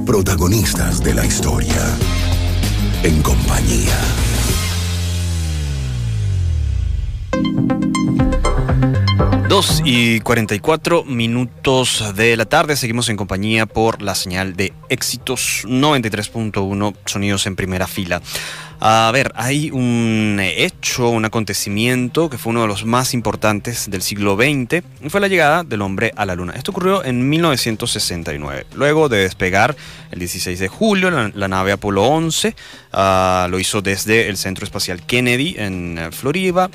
Protagonistas de la historia. En compañía. Dos y 44 minutos de la tarde, seguimos en compañía por la señal de Éxitos 93.1, sonidos en primera fila. A ver, hay un hecho, un acontecimiento que fue uno de los más importantes del siglo XX, y fue la llegada del hombre a la Luna. Esto ocurrió en 1969. Luego de despegar el 16 de julio, la nave Apolo 11 lo hizo desde el Centro Espacial Kennedy en Florida.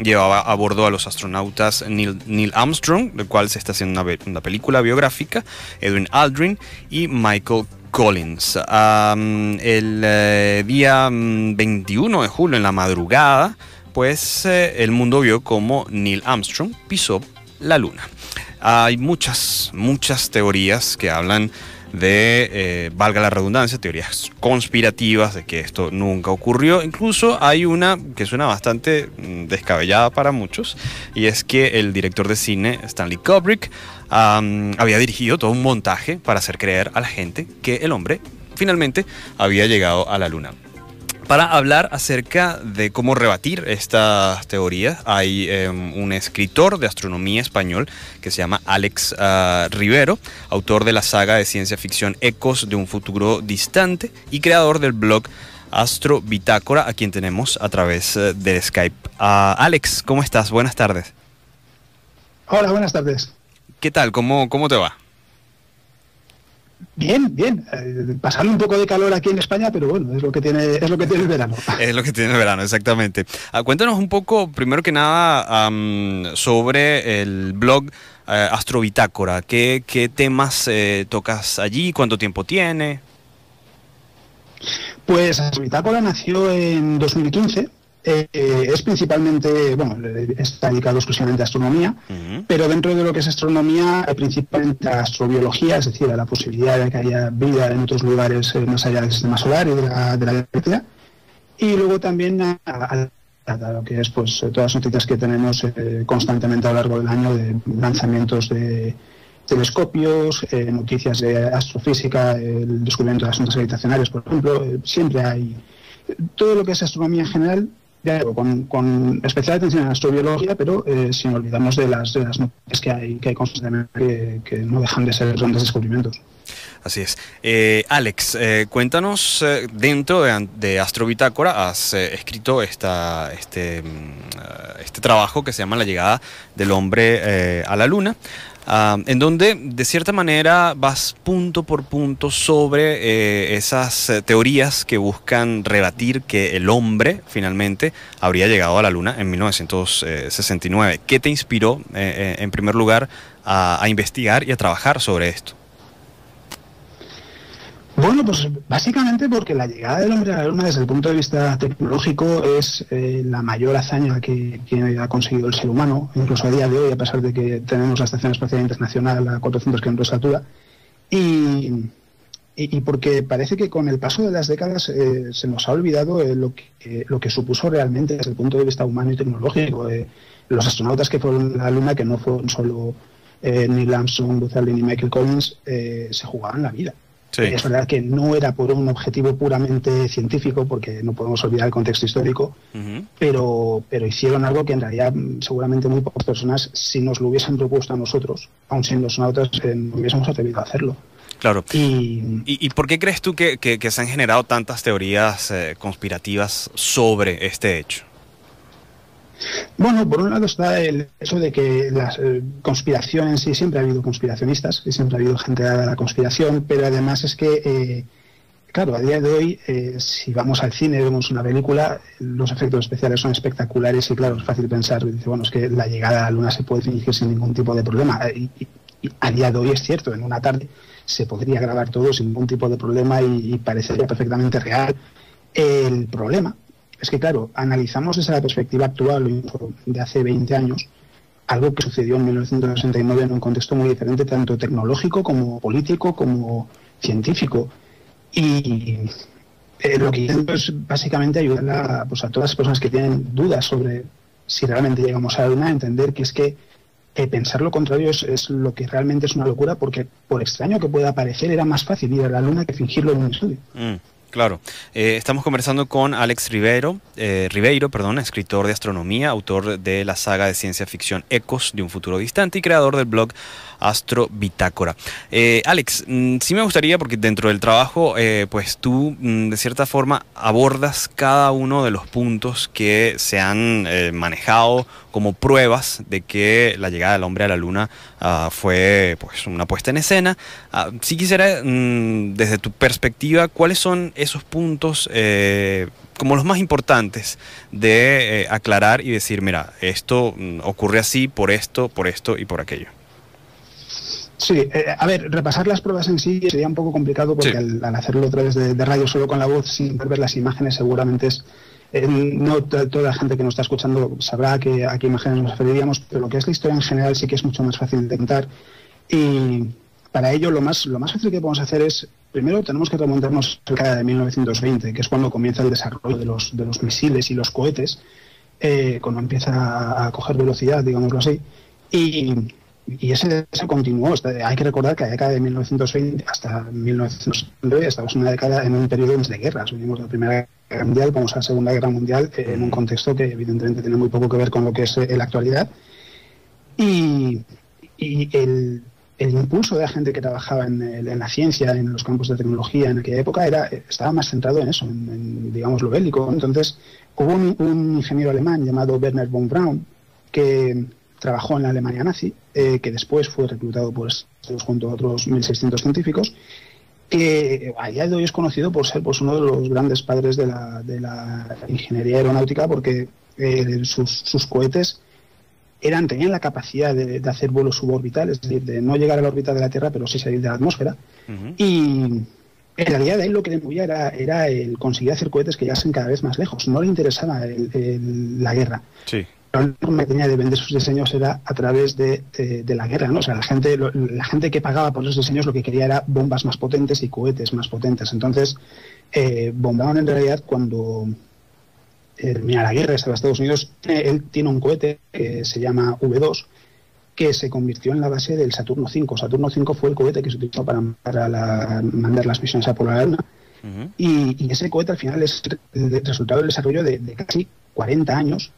Llevaba a bordo a los astronautas Neil Armstrong, del cual se está haciendo una película biográfica, Edwin Aldrin y Michael Collins. El día 21 de julio, en la madrugada, pues el mundo vio cómo Neil Armstrong pisó la Luna. Hay muchas teorías que hablan de, valga la redundancia, teorías conspirativas de que esto nunca ocurrió. Incluso hay una que suena bastante descabellada para muchos, y es que el director de cine Stanley Kubrick había dirigido todo un montaje para hacer creer a la gente que el hombre finalmente había llegado a la Luna. Para hablar acerca de cómo rebatir estas teorías, hay un escritor de astronomía español que se llama Alex Rivero, autor de la saga de ciencia ficción Ecos de un futuro distante y creador del blog Astro Bitácora, a quien tenemos a través de Skype. Alex, ¿cómo estás? Buenas tardes. Hola, buenas tardes. ¿Qué tal? ¿Cómo te va? Bien. Pasando un poco de calor aquí en España, pero bueno, es lo que tiene el verano. Es lo que tiene el verano, exactamente. Cuéntanos un poco, primero que nada, sobre el blog Astro Bitácora. ¿Qué temas tocas allí? ¿Cuánto tiempo tiene? Pues Astro Bitácora nació en 2015. Es principalmente, está dedicado exclusivamente a astronomía, pero dentro de lo que es astronomía, principalmente a astrobiología, es decir, a la posibilidad de que haya vida en otros lugares más allá del sistema solar y de la Galaxia, y luego también a lo que es pues todas las noticias que tenemos constantemente a lo largo del año de lanzamientos de telescopios, noticias de astrofísica, el descubrimiento de asuntos gravitacionales, por ejemplo. Siempre hay todo lo que es astronomía en general, con especial atención a astrobiología, pero sin olvidarnos de las noticias que hay constantemente, que no dejan de ser grandes descubrimientos. Así es. Alex, cuéntanos, dentro de Astro Bitácora has escrito este trabajo que se llama La llegada del hombre a la Luna, en donde de cierta manera vas punto por punto sobre esas teorías que buscan rebatir que el hombre finalmente habría llegado a la Luna en 1969. ¿Qué te inspiró, en primer lugar, a investigar y a trabajar sobre esto? Bueno, pues básicamente porque la llegada del hombre a la Luna desde el punto de vista tecnológico es la mayor hazaña que ha conseguido el ser humano, incluso a día de hoy, a pesar de que tenemos la Estación Espacial Internacional a 400 kilómetros de altura, y porque parece que con el paso de las décadas se nos ha olvidado lo que supuso realmente desde el punto de vista humano y tecnológico. Los astronautas que fueron a la Luna, que no fueron solo Neil Armstrong, Buzz Aldrin y Michael Collins, se jugaban la vida. Sí. Es verdad que no era por un objetivo puramente científico, porque no podemos olvidar el contexto histórico, pero hicieron algo que en realidad seguramente muy pocas personas, si nos lo hubiesen propuesto a nosotros, aun siendo astronautas, no hubiésemos atrevido a hacerlo. Claro. ¿Y por qué crees tú que se han generado tantas teorías conspirativas sobre este hecho? Bueno, por un lado está el hecho de que la conspiración en sí, siempre ha habido conspiracionistas y siempre ha habido gente dada a la conspiración, pero además es que, claro, a día de hoy, si vamos al cine, vemos una película, los efectos especiales son espectaculares y claro, es fácil pensar, es que la llegada a la Luna se puede fingir sin ningún tipo de problema. Y a día de hoy es cierto, en una tarde se podría grabar todo sin ningún tipo de problema y parecería perfectamente real. El problema es que, claro, analizamos desde la perspectiva actual de hace 20 años algo que sucedió en 1969 en un contexto muy diferente, tanto tecnológico como político como científico. Y lo que intento es básicamente ayudar a todas las personas que tienen dudas sobre si realmente llegamos a la Luna a entender que es que Pensar lo contrario es lo que realmente es una locura, porque por extraño que pueda parecer, era más fácil ir a la Luna que fingirlo en un estudio. Claro. Estamos conversando con Alex Ribeiro, escritor de astronomía, autor de la saga de ciencia ficción Ecos de un futuro distante y creador del blog Astro Bitácora. Alex, sí me gustaría, porque dentro del trabajo, pues tú de cierta forma abordas cada uno de los puntos que se han manejado como pruebas de que la llegada del hombre a la Luna fue pues una puesta en escena. Sí quisiera, desde tu perspectiva, ¿cuáles son esos puntos como los más importantes de aclarar y decir, mira, esto ocurre así por esto y por aquello? Sí, a ver, repasar las pruebas en sí sería un poco complicado, porque al hacerlo a través de radio solo con la voz, sin ver las imágenes, seguramente es... no toda la gente que nos está escuchando sabrá a qué imágenes nos referiríamos, pero lo que es la historia en general sí que es mucho más fácil de contar. Y para ello lo más fácil que podemos hacer es, primero tenemos que remontarnos a la década de 1920, que es cuando comienza el desarrollo de los misiles y los cohetes, cuando empieza a coger velocidad, digámoslo así, y ese continuó. Hay que recordar que la década de 1920 hasta 1909 estamos en un periodo de guerras. Vivimos la Primera Guerra Mundial, vamos a la Segunda Guerra Mundial, en un contexto que evidentemente tiene muy poco que ver con lo que es la actualidad. Y el impulso de la gente que trabajaba en la ciencia, en los campos de tecnología en aquella época, estaba más centrado en eso, en digamos, lo bélico. Entonces hubo un ingeniero alemán llamado Werner von Braun, que trabajó en la Alemania nazi, que después fue reclutado por Estados junto a otros 1.600 científicos, que a día de hoy es conocido por ser pues uno de los grandes padres de la ingeniería aeronáutica, porque sus cohetes tenían la capacidad de hacer vuelos suborbitales, es decir, de no llegar a la órbita de la Tierra, pero sí salir de la atmósfera. Y en realidad de ahí lo que le movía era el conseguir hacer cohetes que llegasen cada vez más lejos. No le interesaba la guerra. Sí. La forma que tenía de vender sus diseños era a través de la guerra, ¿no? O sea, la gente que pagaba por esos diseños lo que quería era bombas más potentes y cohetes más potentes. Entonces, von Braun, en realidad, cuando termina la guerra, estaba en Estados Unidos, él tiene un cohete que se llama V2, que se convirtió en la base del Saturno V. Saturno V fue el cohete que se utilizó para mandar las misiones a Apolo a la Luna. Y ese cohete al final es el resultado del desarrollo de casi 40 años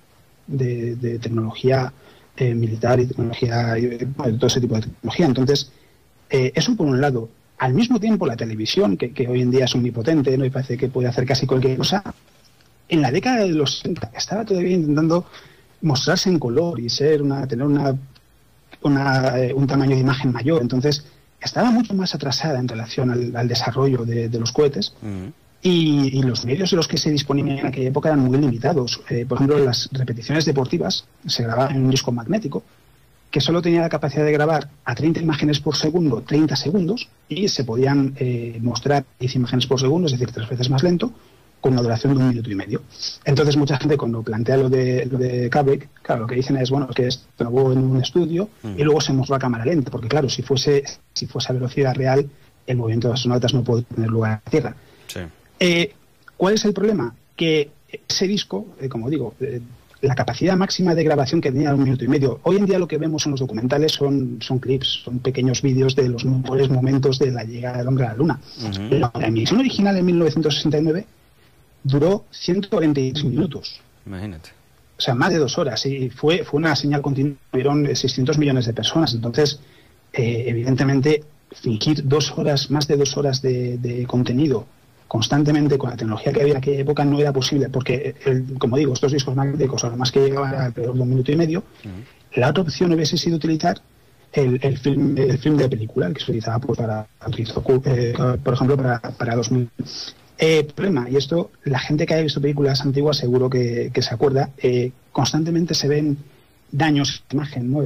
de tecnología militar y tecnología, de todo ese tipo de tecnología. Entonces, eso por un lado. Al mismo tiempo, la televisión, que hoy en día es omnipotente, ¿no? Y parece que puede hacer casi cualquier cosa, en la década de los 60 estaba todavía intentando mostrarse en color y tener un tamaño de imagen mayor. Entonces, estaba mucho más atrasada en relación al desarrollo de los cohetes. Y los medios en los que se disponían en aquella época eran muy limitados. Por ejemplo, las repeticiones deportivas se grababan en un disco magnético que solo tenía la capacidad de grabar a 30 imágenes por segundo, 30 segundos, y se podían mostrar 10 imágenes por segundo, es decir, 3 veces más lento, con una duración de 1 minuto y medio. Entonces, mucha gente, cuando plantea lo de Kubrick, claro, lo que dicen es, bueno, que esto grabó en un estudio y luego se mostró a cámara lenta, porque claro, si fuese a velocidad real, el movimiento de los astronautas no puede tener lugar en la Tierra. Sí. ¿Cuál es el problema? Que ese disco, como digo, la capacidad máxima de grabación que tenía era 1 minuto y medio. Hoy en día lo que vemos en los documentales son clips, son pequeños vídeos de los mejores momentos de la llegada del hombre a la Luna. La emisión original en 1969 duró 146 minutos. Imagínate. O sea, más de 2 horas. Y fue una señal continua. Hubieron 600 millones de personas. Entonces, evidentemente, fingir 2 horas, más de 2 horas de contenido constantemente con la tecnología que había en aquella época no era posible, porque, como digo, estos discos magnéticos, además que llegaban alrededor de 1 minuto y medio, la otra opción hubiese sido utilizar el film de película, el que se utilizaba pues, por ejemplo, para 2000. Problema, y esto, la gente que haya visto películas antiguas seguro que se acuerda, constantemente se ven daños de imagen, ¿no?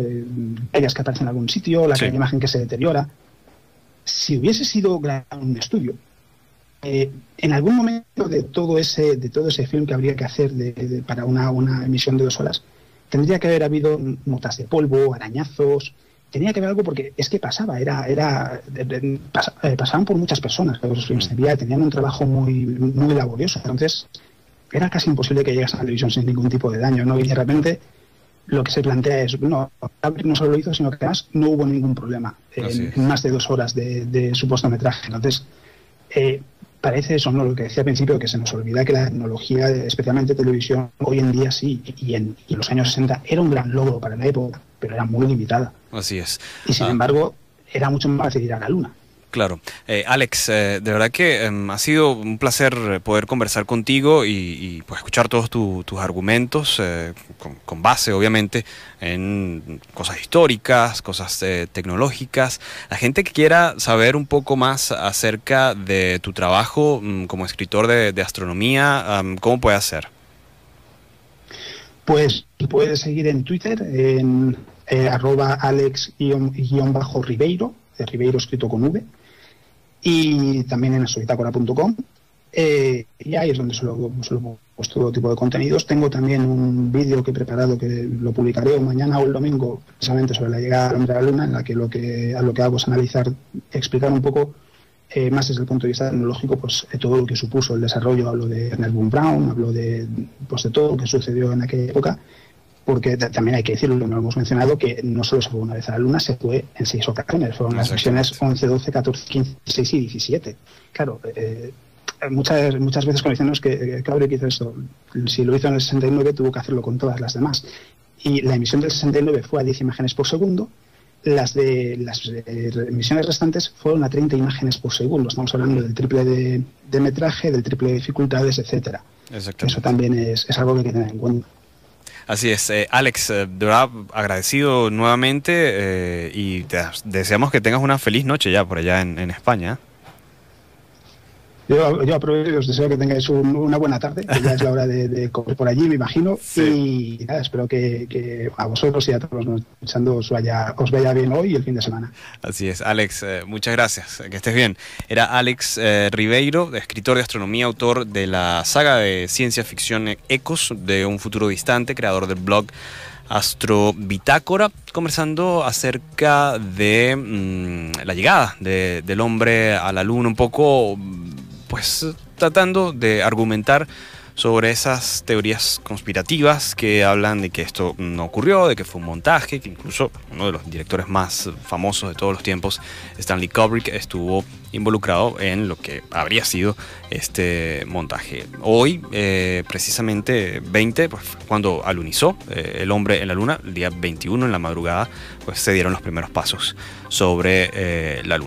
Ellas que aparecen en algún sitio, la imagen que se deteriora. Si hubiese sido grabado en un estudio, en algún momento de todo ese film que habría que hacer para una emisión de 2 horas, tendría que haber habido notas de polvo, arañazos, tenía que haber algo, porque es que pasaban por muchas personas los films, tenían un trabajo muy, muy laborioso, entonces era casi imposible que llegas a la televisión sin ningún tipo de daño, ¿no? Y de repente lo que se plantea es, no, Kubrick no solo lo hizo, sino que además no hubo ningún problema en más de 2 horas de supuesto metraje. Entonces, parece eso, ¿no? Lo que decía al principio, que se nos olvida que la tecnología, especialmente televisión, hoy en día sí, y en los años 60 era un gran logro para la época, pero era muy limitada. Así es. Y sin embargo, era mucho más fácil ir a la Luna. Claro. Alex, de verdad que ha sido un placer poder conversar contigo y pues escuchar todos tus argumentos, con base obviamente en cosas históricas, cosas tecnológicas. La gente que quiera saber un poco más acerca de tu trabajo como escritor de astronomía, ¿cómo puede hacer? Pues puedes seguir en Twitter, en @alex_ribeiro, Ribeiro escrito con V, y también en astrobitacora.com, y ahí es donde suelo pues, todo tipo de contenidos. Tengo también un vídeo que he preparado que lo publicaré mañana o el domingo, precisamente sobre la llegada del hombre a la Luna, en la que lo que hago es analizar, explicar un poco más desde el punto de vista tecnológico, pues todo lo que supuso el desarrollo. Hablo de Ernest von Braun, hablo de todo lo que sucedió en aquella época, porque también hay que decirlo, no lo hemos mencionado, que no solo se fue una vez a la Luna, se fue en 6 ocasiones. Fueron las misiones 11, 12, 14, 15, 16 y 17. Claro, muchas veces conocemos que Kubrick hizo esto. Si lo hizo en el 69, tuvo que hacerlo con todas las demás. Y la emisión del 69 fue a 10 imágenes por segundo. Las emisiones restantes fueron a 30 imágenes por segundo. Estamos hablando del triple de metraje, del triple de dificultades, etcétera. Eso también es algo que hay que tener en cuenta. Así es. Alex, de verdad agradecido nuevamente y te deseamos que tengas una feliz noche ya por allá en España. Yo aprovecho y os deseo que tengáis una buena tarde, que ya es la hora de comer por allí, me imagino. Sí. Y nada, espero que a vosotros y a todos los escuchando os vaya bien hoy y el fin de semana. Así es, Alex, muchas gracias, que estés bien. Era Alex Ribeiro, escritor de astronomía, autor de la saga de ciencia ficción Ecos de un futuro distante, creador del blog Astrobitácora, conversando acerca de la llegada del hombre a la Luna, un poco pues tratando de argumentar sobre esas teorías conspirativas que hablan de que esto no ocurrió, de que fue un montaje, que incluso uno de los directores más famosos de todos los tiempos, Stanley Kubrick, estuvo involucrado en lo que habría sido este montaje. Hoy, precisamente 20, pues, cuando alunizó el hombre en la Luna, el día 21 en la madrugada, pues se dieron los primeros pasos sobre la Luna.